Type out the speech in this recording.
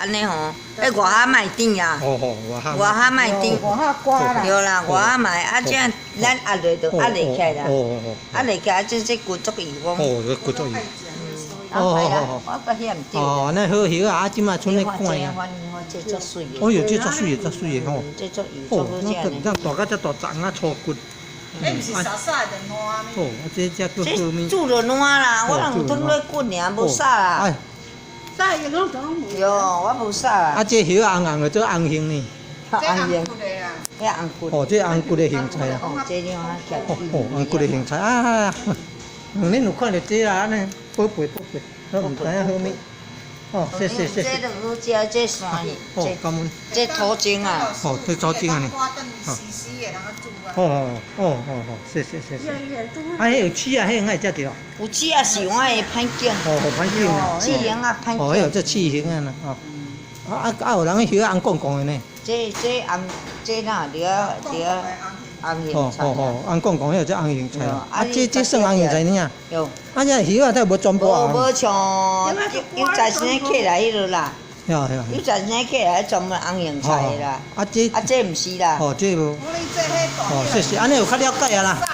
安尼吼，迄外虾卖甜啊，哦，外虾卖甜，我哈瓜啦，对啦，外虾卖，啊，这样咱压落就压袂起来啦，压袂起来，这骨足油光。哦，这骨足油。哦，我搁嫌少。哦，那好油啊！啊，即马剩咧看呀。这足水的。哦哟，这足水的，足水的吼。这足油，哦，那大甲只大长啊，粗骨。迄毋是沙沙的烂咩？哦，这叫好面。煮着烂啦，我人吞落骨尔，无啥啦。沙伊拢拢无。哟，我无啥啦。啊，这叶红红的，做红杏呢。这红骨的啊。迄红骨。哦，这红骨的芹菜啦。哦，这种啊，哦，红骨的芹菜啊，恁有看到这啦？安尼宝贝，我唔知影好面。哦，谢。这就好食，这山的，感恩。这土精啊。哦，这土精啊呢。哦，谢。啊，迄有刺啊，迄会食着。有刺啊，是我的歹景。哦，歹景啊。刺形啊，歹景。哦，迄有这刺形啊呢，哦。有人迄红公公的呢。这红，这哪了红杏菜。红公公迄有这红杏菜啊。啊，这算红杏菜呢？有。啊，这叶啊，都无全部红。无像有10生起来迄落啦。有10生起来全部红杏菜啦。啊，这毋是啦。哦，这无。哦，谢，安尼有较了解啊啦。